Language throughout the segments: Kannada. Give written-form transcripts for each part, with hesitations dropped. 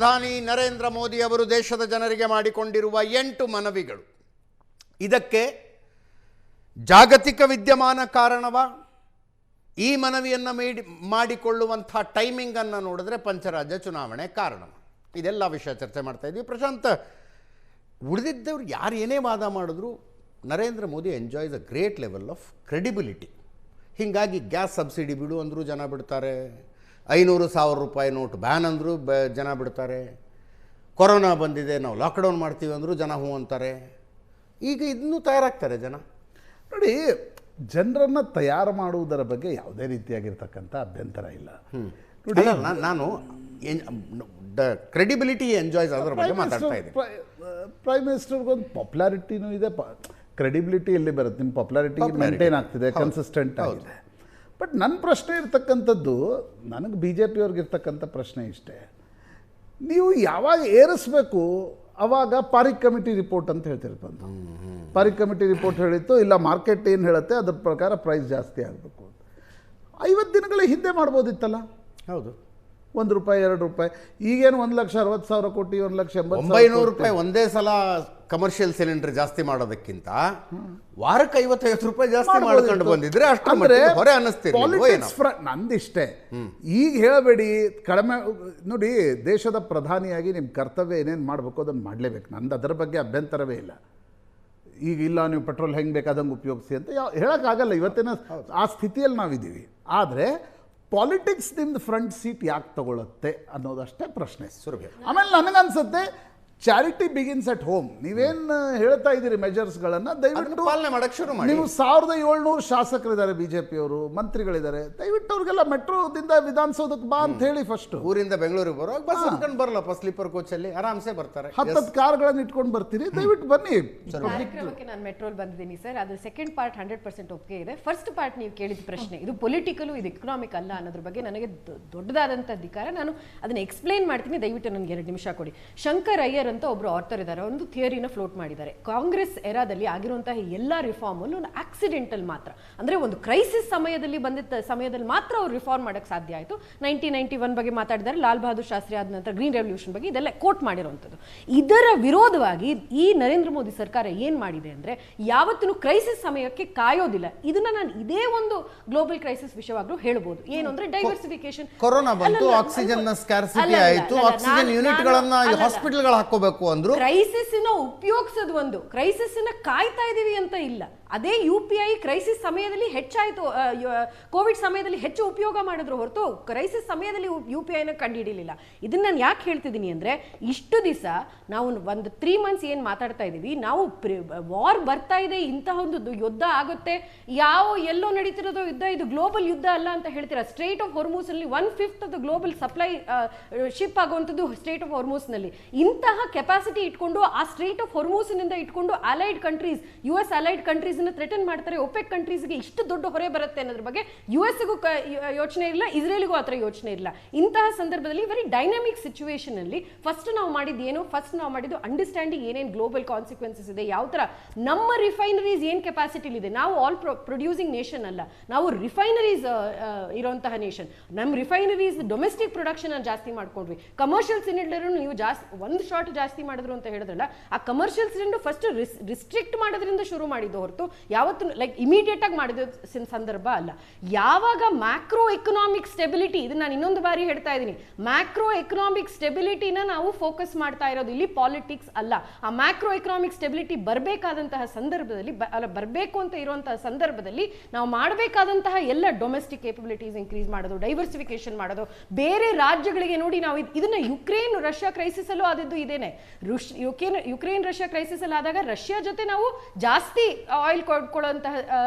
ಪ್ರಧಾನಿ ನರೇಂದ್ರ ಮೋದಿ ಅವರು ದೇಶದ ಜನರಿಗೆ ಮಾಡಿಕೊಂಡಿರುವ 8 ಮನವಿಗಳು, ಇದಕ್ಕೆ ಜಾಗತಿಕ ವಿದ್ಯಮಾನ ಕಾರಣವ? ಈ ಮನವಿಯನ್ನು ಮಾಡಿಕೊಳ್ಳುವಂಥ ಟೈಮಿಂಗನ್ನು ನೋಡಿದ್ರೆ ಪಂಚರಾಜ್ಯ ಚುನಾವಣೆ ಕಾರಣ. ಇದೆಲ್ಲ ವಿಷಯ ಚರ್ಚೆ ಮಾಡ್ತಾ ಇದ್ವಿ. ಪ್ರಶಾಂತ್, ಉಳಿದಿದ್ದವ್ರು ಯಾರು ಏನೇ ವಾದ ಮಾಡಿದ್ರು Narendra Modi enjoys a great level of credibility. ಹೀಗಾಗಿ ಗ್ಯಾಸ್ ಸಬ್ಸಿಡಿ ಬಿಡು ಅಂದರೂ ಜನ ಬಿಡ್ತಾರೆ, 500,000 ರೂಪಾಯಿ ನೋಟ್ ಬ್ಯಾನ್ ಅಂದರೂ ಜನ ಬಿಡ್ತಾರೆ, ಕೊರೋನಾ ಬಂದಿದೆ ನಾವು ಲಾಕ್ಡೌನ್ ಮಾಡ್ತೀವಿ ಅಂದರೂ ಜನ ಹ್ಞೂ ಅಂತಾರೆ. ಈಗ ಇನ್ನೂ ತಯಾರಾಗ್ತಾರೆ ಜನ. ನೋಡಿ, ಜನರನ್ನು ತಯಾರು ಮಾಡುವುದರ ಬಗ್ಗೆ ಯಾವುದೇ ರೀತಿಯಾಗಿರ್ತಕ್ಕಂಥ ಅಭ್ಯಂತರ ಇಲ್ಲ. ನೋಡಿ, ನಾನು ಕ್ರೆಡಿಬಿಲಿಟಿ ಎಂಜಾಯ್ಸ್ ಅದರ ಬಗ್ಗೆ ಮಾತಾಡ್ತಾ ಇದ್ದೀನಿ. ಪ್ರೈಮ್ ಮಿನಿಸ್ಟರ್ಗೊಂದು ಪಾಪ್ಯುಲಾರಿಟಿನೂ ಇದೆ, ಕ್ರೆಡಿಬಿಲಿಟಿ ಎಲ್ಲಿ ಬರುತ್ತೆ? ನಿಮ್ಮ ಪಾಪ್ಯುಲಾರಿಟಿ ಮೇಂಟೈನ್ ಆಗ್ತಿದೆ, ಕನ್ಸಿಸ್ಟೆಂಟ್ ಆಗಿದೆ. ಬಟ್ ನನ್ನ ಪ್ರಶ್ನೆ ಇರ್ತಕ್ಕಂಥದ್ದು, ನನಗೆ ಬಿ ಜೆ ಪಿಯವ್ರಿಗಿರ್ತಕ್ಕಂಥ ಪ್ರಶ್ನೆ ಇಷ್ಟೇ, ನೀವು ಯಾವಾಗ ಏರಿಸ್ಬೇಕು ಆವಾಗ ಪಾರಿಕ್ ಕಮಿಟಿ ರಿಪೋರ್ಟ್ ಅಂತ ಹೇಳ್ತಿರ್ಬಂದು. ಪಾರಿಕ್ ಕಮಿಟಿ ರಿಪೋರ್ಟ್ ಹೇಳಿತ್ತು, ಇಲ್ಲ ಮಾರ್ಕೆಟ್ ಏನು ಹೇಳುತ್ತೆ ಅದ್ರ ಪ್ರಕಾರ ಪ್ರೈಸ್ ಜಾಸ್ತಿ ಆಗಬೇಕು. 50 ದಿನಗಳ ಹಿಂದೆ ಮಾಡ್ಬೋದಿತ್ತಲ್ಲ. ಹೌದು, ₹1, ₹2. ಈಗೇನು 1,60,000 ಕೋಟಿ, 1,80,000 ರೂಪಾಯಿ ಒಂದೇ ಸಲ ಕಮರ್ಷಿಯಲ್ ಸಿಲಿಂಡರ್ ಜಾಸ್ತಿ ಮಾಡೋದಕ್ಕಿಂತ ವಾರಕ್ಕೆ ₹50 ಜಾಸ್ತಿ ಮಾಡ್ಕೊಂಡು ಬಂದಿದ್ರೆ ಅಷ್ಟು ಹೊರೆ ಅನ್ನಿಸ್ತಿರ್ಲಿಲ್ಲ. ನಂದಿಷ್ಟೇ, ಈಗ ಹೇಳಬೇಡಿ ಕಡಿಮೆ. ನೋಡಿ, ದೇಶದ ಪ್ರಧಾನಿಯಾಗಿ ನಿಮ್ಮ ಕರ್ತವ್ಯ ಏನೇನು ಮಾಡಬೇಕು ಅದನ್ನು ಮಾಡಲೇಬೇಕು. ನಂದು ಅದರ ಬಗ್ಗೆ ಅಭ್ಯಂತರವೇ ಇಲ್ಲ. ಈಗ ಇಲ್ಲ ನೀವು ಪೆಟ್ರೋಲ್ ಹೆಂಗೆ ಬೇಕಾದಂಗೆ ಉಪಯೋಗಿಸಿ ಅಂತ ಹೇಳೋಕ್ಕಾಗಲ್ಲ. ಇವತ್ತಿನ ಆ ಸ್ಥಿತಿಯಲ್ಲಿ ನಾವಿದ್ದೀವಿ. ಆದರೆ ಪಾಲಿಟಿಕ್ಸ್ ನಿಮ್ದು ಫ್ರಂಟ್ ಸೀಟ್ ಯಾಕೆ ತಗೊಳುತ್ತೆ ಅನ್ನೋದಷ್ಟೇ ಪ್ರಶ್ನೆ. ಆಮೇಲೆ ನನಗನ್ಸುತ್ತೆ ಚಾರಿಟಿ ಬಿಗಿನ್ಸ್ ಅಟ್ ಹೋಮ್. ನೀವೇನು ಹೇಳ್ತಾ ಇದ್ದೀರಿ ಮೆಜರ್ಸ್ಗಳನ್ನು, ದಯವಿಟ್ಟು ಪಾಲನೆ ಮಾಡಕ್ಕೆ ಶುರು ಮಾಡಿ. ನೀವು 1,700 ಶಾಸಕರಿದ್ದಾರೆ, ಬಿ ಜೆ ಪಿಯವರು, ಮಂತ್ರಿಗಳಿದ್ದಾರೆ, ದಯವಿಟ್ಟು ಅವ್ರಿಗೆಲ್ಲ ಮೆಟ್ರೋದಿಂದ ವಿಧಾನಸೌಧಕ್ಕೆ ಬಾ ಅಂತ ಹೇಳಿ. ಫಸ್ಟ್ ಊರಿಂದ ಬೆಂಗಳೂರಿಗೆ ಬರುವಾಗ ಬಸ್ ಹತ್ಕೊಂಡು ಬರಲ್ಲಪ್ಪ, ಸ್ಲೀಪರ್ ಕೋಚಲ್ಲಿ ಆರಾಮ್ಸೆ ಬರ್ತಾರೆ. 10 ಕಾರ್ಗಳನ್ನು ಇಟ್ಕೊಂಡು ಬರ್ತೀರಿ, ದಯವಿಟ್ಟು ಬನ್ನಿ. ಕಾರ್ಯಕ್ರಮಕ್ಕೆ ನಾನು ಮೆಟ್ರೋಲ್ ಬಂದಿದ್ದೀನಿ ಸರ್. ಅದು ಸೆಕೆಂಡ್ ಪಾರ್ಟ್ 100% ಒಪ್ಪಿಗೆ ಇದೆ. ಫಸ್ಟ್ ಪಾರ್ಟ್ ನೀವು ಕೇಳಿದ ಪ್ರಶ್ನೆ, ಇದು ಪೊಲಿಟಿಕಲು, ಇದು ಎಕನಾಮಿಕ್ ಅಲ್ಲ ಅನ್ನೋದ್ರ ಬಗ್ಗೆ ನನಗೆ ದೊಡ್ಡದಾದಂಥ ಅಧಿಕಾರ. ನಾನು ಅದನ್ನು ಎಕ್ಸ್ಪ್ಲೇನ್ ಮಾಡ್ತೀನಿ, ದಯವಿಟ್ಟು ನನಗೆ 2 ನಿಮಿಷ ಕೊಡಿ. ಶಂಕರ್ ಅಯ್ಯರ್ ಅಂತ ಒಬ್ರು ಆರ್ಥರ್ ಇದ್ದಾರೆ, ಒಂದು ಥಿಯರಿನ ಫ್ಲೋಟ್ ಮಾಡಿದ್ದಾರೆ. ಕಾಂಗ್ರೆಸ್ ಎರಾದಲ್ಲಿ ಆಗಿರುವಂತಹ ಎಲ್ಲ ರಿಫಾರ್ಮ್ ಒಂದು ಆಕ್ಸಿಡೆಂಟಲ್ ಮಾತ್ರ, ಅಂದ್ರೆ ಒಂದು ಕ್ರೈಸಿಸ್ ಸಮಯದಲ್ಲಿ ಬಂದಿದ್ದ ಸಮಯದಲ್ಲಿ ಮಾತ್ರ ಅವ್ರು ರಿಫಾರ್ಮ್ ಮಾಡಕ್ಕೆ ಸಾಧ್ಯ ಆಯಿತು. 1991 ಬಗ್ಗೆ ಮಾತಾಡಿದ್ದಾರೆ, ಲಾಲ್ ಬಹದ್ದೂರ್ ಶಾಸ್ತ್ರಿ ಆದ ನಂತರ ಗ್ರೀನ್ ರೆವಲ್ಯೂಷನ್ ಬಗ್ಗೆ ಇದೆಲ್ಲ ಕೋಟ್ ಮಾಡಿರುವಂಥದ್ದು. ಇದರ ವಿರೋಧವಾಗಿ ಈ ನರೇಂದ್ರ ಮೋದಿ ಸರ್ಕಾರ ಏನ್ ಮಾಡಿದೆ ಅಂದ್ರೆ, ಯಾವತ್ತೂ ಕ್ರೈಸಿಸ್ ಸಮಯಕ್ಕೆ ಕಾಯೋದಿಲ್ಲ. ಇದನ್ನ ನಾನು ಇದೇ ಒಂದು ಗ್ಲೋಬಲ್ ಕ್ರೈಸಿಸ್ ವಿಷಯವಾಗ್ಲೂ ಹೇಳ್ಬೋದು. ಏನು ಅಂದ್ರೆ ಡೈವರ್ಸಿಫಿಕೇಶನ್. ಕೊರೋನಾ ಬಂತು, ಆಕ್ಸಿಜನ್ ಸ್ಕ್ಯಾರ್ಸಿಟಿ ಆಯಿತು, ಆಕ್ಸಿಜನ್ ಯೂನಿಟ್ಗಳನ್ನ ಹಾಸ್ಪಿಟಲ್ಗಳು ಹಾಕೋಬೇಕು ಅಂದ್ರು. ಕ್ರೈಸಿಸ್ ಉಪಯೋಗಿಸೋದು ಒಂದು, ಕ್ರೈಸಿಸ್ ಕಾಯ್ತಾ ಇದೀವಿ ಅಂತ ಇಲ್ಲ. ಅದೇ UPI ಕ್ರೈಸಿಸ್ ಸಮಯದಲ್ಲಿ ಹೆಚ್ಚಾಯಿತು, ಕೋವಿಡ್ ಸಮಯದಲ್ಲಿ ಹೆಚ್ಚು ಉಪಯೋಗ ಮಾಡಿದ್ರು ಹೊರತು ಕ್ರೈಸಿಸ್ ಸಮಯದಲ್ಲಿ UPI ಕಂಡುಹಿಡಿಯಲಿಲ್ಲ. ಇದನ್ನ ನಾನು ಯಾಕೆ ಹೇಳ್ತಿದ್ದೀನಿ ಅಂದ್ರೆ, ಇಷ್ಟು ದಿವಸ ನಾವು ಒಂದು 3 ಮಂತ್ಸ್ ಏನು ಮಾತಾಡ್ತಾ ಇದೀವಿ, ನಾವು ವಾರ್ ಬರ್ತಾ ಇದೆ, ಇಂತಹ ಒಂದು ಯುದ್ಧ ಆಗುತ್ತೆ, ಎಲ್ಲೋ ನಡೀತಿರೋದು ಯುದ್ಧ, ಇದು ಗ್ಲೋಬಲ್ ಯುದ್ಧ ಅಲ್ಲ ಅಂತ ಹೇಳ್ತೀರಾ. ಸ್ಟ್ರೇಟ್ ಆಫ್ ಹಾರ್ಮುಸ್ ನಲ್ಲಿ 1/5 of the global supply ship ಆಗುವಂಥದ್ದು ಸ್ಟ್ರೇಟ್ ಆಫ್ ಹಾರ್ಮುಸ್ ನಲ್ಲಿ. ಇಂತಹ ಕೆಪಾಸಿಟಿ ಇಟ್ಕೊಂಡು, ಆ ಸ್ಟ್ರೇಟ್ ಆಫ್ ಹಾರ್ಮುಸ್ನಿಂದ ಇಟ್ಕೊಂಡು allied countries, US allied countries threaten ಮಾಡ್ತಾರೆ. ಒಪೆಕ್ ಕಂಟ್ರೀಸ್ಗೆ ಇಷ್ಟು ದೊಡ್ಡ ಹೊರೆ ಬರುತ್ತೆ ಅನ್ನೋದ್ರ ಬಗ್ಗೆ USಗೂ ಯೋಚನೆ ಇಲ್ಲ, ಇಸ್ರೇಲ್ಗೂ ಆ ಥರ ಯೋಚನೆ ಇಲ್ಲ. ಇಂತಹ ಸಂದರ್ಭದಲ್ಲಿ ವೆರಿ ಡೈನಾಮಿಕ್ ಸಿಚುವೇಶನ್ ಅಲ್ಲಿ ಫಸ್ಟ್ ನಾವು ಮಾಡಿದ್ದು ಅಂಡರ್ಸ್ಟ್ಯಾಂಡಿಂಗ್ ಏನೇನು ಗ್ಲೋಬಲ್ ಕಾನ್ಸಿಕ್ವೆನ್ಸಸ್ ಇದೆ, ಯಾವ ಥರ ನಮ್ಮ ರಿಫೈನರೀಸ್ ಏನು ಕೆಪಾಸಿಟಿ ಇದೆ. ನಾವು ಆಲ್ ಪ್ರೊಡ್ಯೂಸಿಂಗ್ ನೇಷನ್ ಅಲ್ಲ, ನಾವು ರಿಫೈನರೀಸ್ ಇರುವಂತಹ ನೇಷನ್. ನಮ್ಮ ರಿಫೈನರೀಸ್ ಡೊಮೆಸ್ಟಿಕ್ ಪ್ರೊಡಕ್ಷನ್ ಜಾಸ್ತಿ ಮಾಡ್ಕೊಂಡ್ವಿ. ಕಮರ್ಷಿಯಲ್ ಸಿಲಿಂಡರ್ ನೀವು ಜಾಸ್ತಿ ಒಂದು ಶಾರ್ಟ್ ಜಾಸ್ತಿ ಮಾಡಿದ್ರು ಅಂತ ಹೇಳಿದ್ರಲ್ಲ, ಆ ಕಮರ್ಷಿಯಲ್ ಸಿಲಿಂಡರ್ ಫಸ್ಟ್ ರಿಸ್ಟ್ರಿಕ್ಟ್ ಮಾಡೋದ್ರಿಂದ ಶುರು ಮಾಡಿದ್ದು ಹೊರತು ಯಾವತ್ತು ಲೈಕ್ ಇಮಿಡಿಯೇಟ್ ಆಗಿ ಮಾಡಿದ ಸಂದರ್ಭ ಅಲ್ಲ. ಯಾವಾಗ ಮ್ಯಾಕ್ರೋ ಎಕನಾಮಿಕ್ ಸ್ಟೆಬಿಲಿಟಿ, ಇದನ್ನ ನಾನು ಇನ್ನೊಂದು ಬಾರಿ ಹೇಳ್ತಾ ಇದ್ದೀನಿ, ಮ್ಯಾಕ್ರೋ ಎಕನಾಮಿಕ್ ಸ್ಟೆಬಿಲಿಟಿನ ನಾವು ಫೋಕಸ್ ಮಾಡ್ತಾ ಇರೋದು, ಇಲ್ಲಿ ಪಾಲಿಟಿಕ್ಸ್ ಅಲ್ಲ. ಆ ಮ್ಯಾಕ್ರೋ ಎಕನಾಮಿಕ್ ಸ್ಟೆಬಿಲಿಟಿ ಬರಬೇಕಾದಂತಹ ಸಂದರ್ಭದಲ್ಲಿ, ಬರಬೇಕು ಅಂತ ಇರುವಂತಹ ಸಂದರ್ಭದಲ್ಲಿ ನಾವು ಮಾಡಬೇಕಾದಂತಹ ಎಲ್ಲ ಡೊಮೆಸ್ಟಿಕ್ ಕೇಪಬಿಲಿಟೀಸ್ ಇನ್ಕ್ರೀಸ್ ಮಾಡೋದು, ಡೈವರ್ಸಿಫಿಕೇಶನ್ ಮಾಡೋದು. ಬೇರೆ ರಾಜ್ಯಗಳಿಗೆ ನೋಡಿ, ನಾವು ಇದನ್ನ ಯುಕ್ರೇನ್ ರಷ್ಯಾ ಕ್ರೈಸಿಸ್ ಅಲ್ಲೂ ಆದದ್ದು ಇದೇನೆ. ಯುಕ್ರೇನ್ ರಷ್ಯಾ ಕ್ರೈಸಿಸ್ ಅಲ್ಲಿ ಆದಾಗ ರಷ್ಯಾ ಜೊತೆ ನಾವು ಜಾಸ್ತಿ ಆಯಿಲ್ ಕೊಳ್ಳುವಂತಹ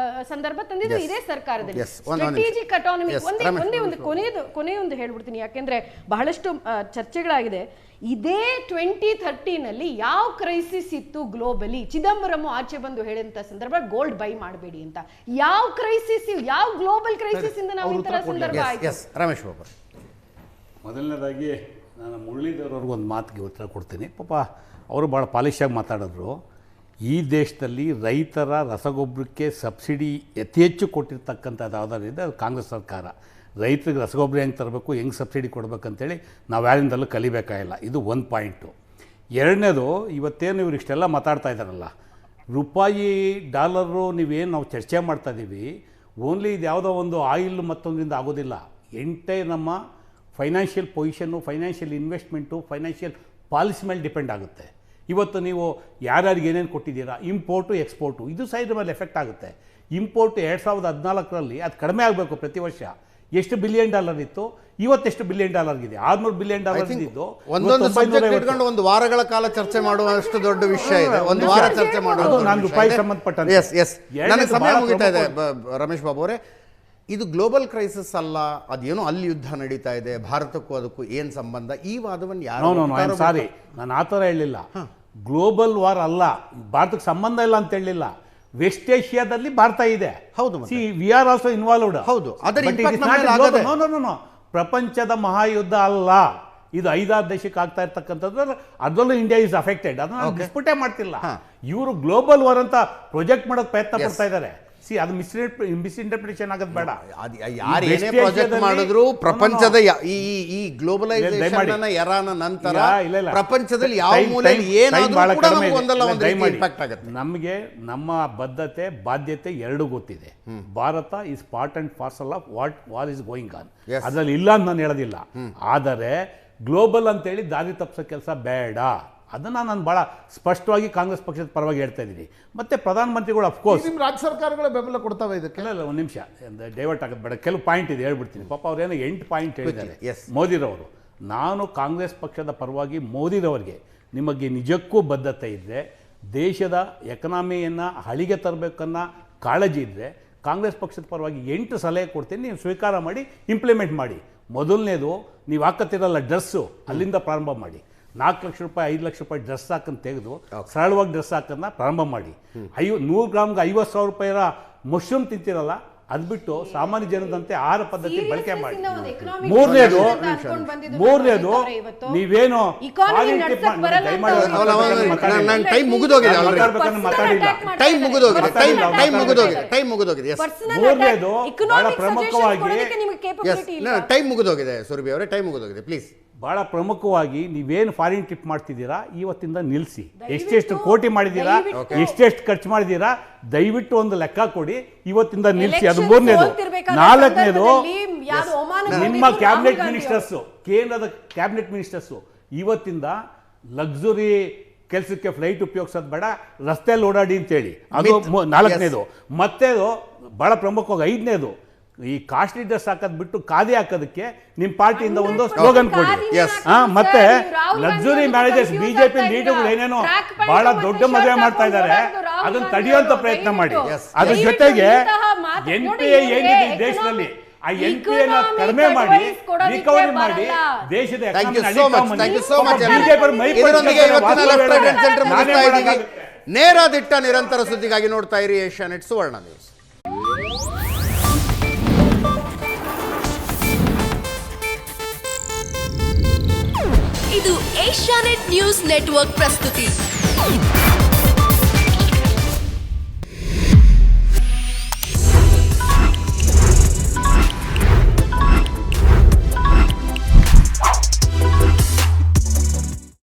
ಸಂದರ್ಭ ತಂದಿದ್ದು ಇದೇ ಸರ್ಕಾರದಲ್ಲಿ. Strategic autonomy. ಕೊನೆಯೊಂದು ಹೇಳ್ಬಿಡ್ತೀನಿ, ಯಾಕೆಂದ್ರೆ ಬಹಳಷ್ಟು ಚರ್ಚೆಗಳಾಗಿದೆ. ಇದೇ 2013 ಯಾವ ಕ್ರೈಸಿಸ್ ಇತ್ತು ಗ್ಲೋಬಲಿ? ಚಿದಂಬರಂ ಆಚೆ ಬಂದು ಹೇಳಿದಂತ ಸಂದರ್ಭ ಗೋಲ್ಡ್ ಬೈ ಮಾಡಬೇಡಿ ಅಂತ. ಯಾವ ಕ್ರೈಸಿಸ್, ಯಾವ ಗ್ಲೋಬಲ್ ಕ್ರೈಸಿಸ್ ಇಂದ ನಾವು ಈ ತರ ಸಂದರ್ಭ ಆಯ್ತು? ರಮೇಶ್ ಬಾಬು, ಮೊದಲನೇದಾಗಿ ನಾನು ಮುರಳೀಧರವ್ರಿಗೆ ಒಂದು ಮಾತಿಗೆ ಉತ್ತರ ಕೊಡ್ತೀನಿ. ಪಾಪ ಅವರು ಭಾಳ ಪಾಲಿಶಾಗಿ ಮಾತಾಡಿದ್ರು. ಈ ದೇಶದಲ್ಲಿ ರೈತರ ರಸಗೊಬ್ಬರಕ್ಕೆ ಸಬ್ಸಿಡಿ ಅತಿ ಹೆಚ್ಚು ಕೊಟ್ಟಿರ್ತಕ್ಕಂಥದ್ದು ಯಾವುದಾದ್ರಿಂದ ಅದು ಕಾಂಗ್ರೆಸ್ ಸರ್ಕಾರ. ರೈತರಿಗೆ ರಸಗೊಬ್ಬರ ಹೆಂಗೆ ತರಬೇಕು, ಹೆಂಗೆ ಸಬ್ಸಿಡಿ ಕೊಡಬೇಕಂತೇಳಿ ನಾವು ಯಾರಿಂದಲೂ ಕಲಿಬೇಕಾಗಿಲ್ಲ. ಇದು ಒಂದು ಪಾಯಿಂಟು. ಎರಡನೇದು, ಇವತ್ತೇನು ಇವರು ಇಷ್ಟೆಲ್ಲ ಮಾತಾಡ್ತಾ ಇದ್ದಾರಲ್ಲ, ರೂಪಾಯಿ ಡಾಲರು ನೀವೇನು ನಾವು ಚರ್ಚೆ ಮಾಡ್ತಾಯಿದ್ದೀವಿ, ಓನ್ಲಿ ಇದು ಯಾವುದೋ ಒಂದು ಆಯಿಲ್ ಮತ್ತೊಂದರಿಂದ ಆಗೋದಿಲ್ಲ. ನಮ್ಮ financial position, financial investment, financial policy ಮೇಲೆ ಡಿಪೆಂಡ್ ಆಗುತ್ತೆ. ಇವತ್ತು ನೀವು ಯಾರ್ಯಾರಿಗೆ ಏನೇನು ಕೊಟ್ಟಿದ್ದೀರಾ, ಇಂಪೋರ್ಟು ಎಕ್ಸ್ಪೋರ್ಟು, ಇದು ಸಹ ಇದ್ರ ಮೇಲೆ ಎಫೆಕ್ಟ್ ಆಗುತ್ತೆ. ಇಂಪೋರ್ಟು 2014ರಲ್ಲಿ ಅದು ಕಡಿಮೆ ಆಗಬೇಕು ಪ್ರತಿ ವರ್ಷ. ಎಷ್ಟು $1 ಬಿಲಿಯನ್ ಇತ್ತು, ಇವತ್ತೆಷ್ಟು $1 ಬಿಲಿಯನ್ ಇದೆ? $600 ಬಿಲಿಯನ್ ಇದ್ದು ಒಂದೊಂದು ಸಬ್ಜೆಕ್ಟ್ ಇಟ್ಕೊಂಡು ಒಂದು ವಾರಗಳ ಕಾಲ ಚರ್ಚೆ ಮಾಡುವಷ್ಟು ದೊಡ್ಡ ವಿಷಯ ಇದೆ. ಒಂದು ವಾರ ಚರ್ಚೆ ಮಾಡೋದು ನಾನು ರೂಪಾಯಿ ಸಂಬಂಧಪಟ್ಟಂತೆ. ನನಗೆ ಸಮಯ ಮುಗಿತಾ ಇದೆ ರಮೇಶ್ ಬಾಬು ಅವರೇ. ಇದು ಗ್ಲೋಬಲ್ ಕ್ರೈಸಿಸ್ ಅಲ್ಲ, ಅದೇನೋ ಅಲ್ಲಿ ಯುದ್ಧ ನಡೀತಾ ಇದೆ, ಭಾರತಕ್ಕೂ ಅದಕ್ಕೂ ಏನು ಸಂಬಂಧ? ಈ ವಾದವನ್ನು ಯಾರು ಸಾರಿ, ನಾನು ಆ ಥರ ಹೇಳಲಿಲ್ಲ. ಗ್ಲೋಬಲ್ ವಾರ್ ಅಲ್ಲ, ಭಾರತಕ್ಕೆ ಸಂಬಂಧ ಇಲ್ಲ ಅಂತ ಹೇಳಲಿಲ್ಲ. ವೆಸ್ಟ್ ಏಷ್ಯಾದಲ್ಲಿ ಭಾರತ ಇದೆ. ಹೌದು, ವಿ ಆರ್ ಆಲ್ಸೋ ಇನ್ವಾಲ್ವ್ಡ್. ಹೌದು, ನೋ, ಪ್ರಪಂಚದ ಮಹಾಯುದ್ಧ ಅಲ್ಲ ಇದು. 5-6 ದೇಶಕ್ಕೆ ಆಗ್ತಾ ಇರ್ತಕ್ಕಂಥದ್ದು, ಅದರಲ್ಲೂ ಇಂಡಿಯಾ ಇಸ್ ಅಫೆಕ್ಟೆಡ್. ಅದನ್ನ ಡಿಸ್ಪ್ಯೂಟೇ ಮಾಡ್ತಿಲ್ಲ. ಇವರು ಗ್ಲೋಬಲ್ ವಾರ್ ಅಂತ ಪ್ರೊಜೆಕ್ಟ್ ಮಾಡೋಕೆ ಪ್ರಯತ್ನ ಪಡ್ತಾ ಇದ್ದಾರೆ. ಅದು ಮಿಸ್ಇಂಟರ್ಪ್ರಿಟೇಷನ್ ಆಗೋದು ಬೇಡ. ಯಾರು ಏನೇ ಪ್ರಾಜೆಕ್ಟ್ ಮಾಡಿದ್ರು ಪ್ರಪಂಚದ ಈ ಗ್ಲೋಬಲೈಸೇಷನ್ ಎರಾನ ನಂತರ ಪ್ರಪಂಚದಲ್ಲಿ ಯಾವ ಮೂಲೆಯಲ್ಲಿ ಏನಾದರೂ ಕೂಡ ನಮಗೆ ಒಂದಲ್ಲ ಒಂದು ಇಂಪ್ಯಾಕ್ಟ್ ಆಗುತ್ತೆ. ನಮಗೆ ನಮ್ಮ ಬದ್ಧತೆ ಬಾಧ್ಯತೆ ಎರಡೂ ಗೊತ್ತಿದೆ. Bharat is part and parcel of what war is going on. ಅದರಲ್ಲಿ ಇಲ್ಲ ಅಂತ ನಾನು ಹೇಳೋದಿಲ್ಲ. ಆದರೆ ಗ್ಲೋಬಲ್ ಅಂತೇಳಿ ದಾರಿ ತಪ್ಪಿಸೋ ಕೆಲಸ ಬೇಡ. ಅದನ್ನು ನಾನು ಭಾಳ ಸ್ಪಷ್ಟವಾಗಿ ಕಾಂಗ್ರೆಸ್ ಪಕ್ಷದ ಪರವಾಗಿ ಹೇಳ್ತಾ ಇದ್ದೀನಿ. ಮತ್ತು ಪ್ರಧಾನಮಂತ್ರಿಗಳು ಅಫ್ಕೋರ್ಸ್ ನಿಮ್ಮ ರಾಜ್ಯ ಸರ್ಕಾರಗಳೇ ಬೆಂಬಲ ಕೊಡ್ತಾವೆ ಇದಕ್ಕೆ. ಒಂದು ನಿಮಿಷ, ಡೈವರ್ಟ್ ಆಗೋದು ಬೇಡ. ಕೆಲವು ಪಾಯಿಂಟ್ ಇದೆ, ಹೇಳ್ಬಿಡ್ತೀನಿ. ಪಾಪ ಅವ್ರೇನೋ 8 ಪಾಯಿಂಟ್ ಹೇಳಿದ್ದಾರೆ ಮೋದಿರವರು. ನಾನು ಕಾಂಗ್ರೆಸ್ ಪಕ್ಷದ ಪರವಾಗಿ ಮೋದಿರವರಿಗೆ, ನಿಮಗೆ ನಿಜಕ್ಕೂ ಬದ್ಧತೆ ಇದ್ದರೆ, ದೇಶದ ಎಕನಾಮಿಯನ್ನು ಹಳಿಗೆ ತರಬೇಕನ್ನೋ ಕಾಳಜಿ ಇದ್ದರೆ, ಕಾಂಗ್ರೆಸ್ ಪಕ್ಷದ ಪರವಾಗಿ 8 ಸಲಹೆ ಕೊಡ್ತೀನಿ, ನೀವು ಸ್ವೀಕಾರ ಮಾಡಿ ಇಂಪ್ಲಿಮೆಂಟ್ ಮಾಡಿ. ಮೊದಲನೇದು, ನೀವು ಹಾಕತ್ತಿರಲ್ಲ ಡ್ರೆಸ್ಸು, ಅಲ್ಲಿಂದ ಪ್ರಾರಂಭ ಮಾಡಿ. 4 ಲಕ್ಷ ರೂಪಾಯಿ 5 ಲಕ್ಷ ರೂಪಾಯಿ ಡ್ರೆಸ್ ಹಾಕಂತ ತೆಗೆದು ಸರಳವಾಗಿ ಡ್ರೆಸ್ ಹಾಕೋದನ್ನ ಪ್ರಾರಂಭ ಮಾಡಿ. 100 ಗ್ರಾಮ್ಗೆ 50,000 ರೂಪಾಯಿ ಮಶ್ರೂಮ್ ತಿಂತಿರಲ್ಲ, ಅದು ಬಿಟ್ಟು ಸಾಮಾನ್ಯ ಜನದಂತೆ ಆಹಾರ ಪದ್ಧತಿ ಬಳಕೆ ಮಾಡಿ. ಮೂರನೇದು, ನೀವೇನು ಮೂರನೇದು ಬಹಳ ಮುಗಿದೋಗಿದೆ ಸುರಭಿ ಅವರೇ, ಟೈಮ್ ಮುಗಿದೋಗಿದೆ. ಪ್ಲೀಸ್, ಭಾಳ ಪ್ರಮುಖವಾಗಿ ನೀವೇನು ಫಾರಿನ್ ಟ್ರಿಪ್ ಮಾಡ್ತಿದ್ದೀರಾ ಇವತ್ತಿಂದ ನಿಲ್ಲಿಸಿ. ಎಷ್ಟೆಷ್ಟು ಕೋಟಿ ಮಾಡಿದ್ದೀರಾ, ಎಷ್ಟೆಷ್ಟು ಖರ್ಚು ಮಾಡಿದ್ದೀರಾ, ದಯವಿಟ್ಟು ಒಂದು ಲೆಕ್ಕ ಕೊಡಿ, ಇವತ್ತಿಂದ ನಿಲ್ಲಿಸಿ. ಅದು ಮೂರನೇದು. ನಾಲ್ಕನೇದು, ನಿಮ್ಮ ಕ್ಯಾಬಿನೆಟ್ ಮಿನಿಸ್ಟರ್ಸು, ಕೇಂದ್ರದ ಕ್ಯಾಬಿನೆಟ್ ಮಿನಿಸ್ಟರ್ಸು ಇವತ್ತಿಂದ ಲಕ್ಸುರಿ ಕೆಲಸಕ್ಕೆ ಫ್ಲೈಟ್ ಉಪಯೋಗಿಸೋದು ಬೇಡ, ರಸ್ತೆಯಲ್ಲಿ ಓಡಾಡಿ ಅಂತೇಳಿ. ಅದು ನಾಲ್ಕನೇದು. ಮತ್ತೆ ಭಾಳ ಪ್ರಮುಖವಾಗಿ 5ನೇದು, ಈ ಕಾಸ್ಟ್ಲಿ ಡ್ರೆಸ್ ಹಾಕೋದು ಬಿಟ್ಟು ಖಾದಿ ಹಾಕೋದಕ್ಕೆ ನಿಮ್ಮ ಪಾರ್ಟಿಯಿಂದ ಒಂದು ಸ್ಲೋಗನ್ ಕೊಡಿ. ಮತ್ತೆ ಲಕ್ಸುರಿ ಮ್ಯಾರೇಜಸ್, ಬಿಜೆಪಿ ಲೀಡರ್ಗಳು ಏನೇನೋ ಬಹಳ ದೊಡ್ಡ ಮದುವೆ ಮಾಡ್ತಾ ಇದ್ದಾರೆ, ಅದನ್ನು ತಡೆಯುವಂತ ಪ್ರಯತ್ನ ಮಾಡಿ. ಅದ್ರ ಜೊತೆಗೆ NPA ಏನಿದೆ ಈ ದೇಶದಲ್ಲಿ, ಆ NPA ಕಡಿಮೆ ಮಾಡಿ, ರಿಕವರಿ ಮಾಡಿ, ದೇಶದ ನೇರ ದಿಟ್ಟ ನಿರಂತರ ಸುದ್ದಿಗಾಗಿ ನೋಡ್ತಾ ಇರಿ ಏಷ್ಯಾನೆಟ್ ಸುವರ್ಣ ನ್ಯೂಸ್. ಇದು ಏಷ್ಯಾನೆಟ್ ನ್ಯೂಸ್ ನೆಟ್ವರ್ಕ್ ಪ್ರಸ್ತುತಿ.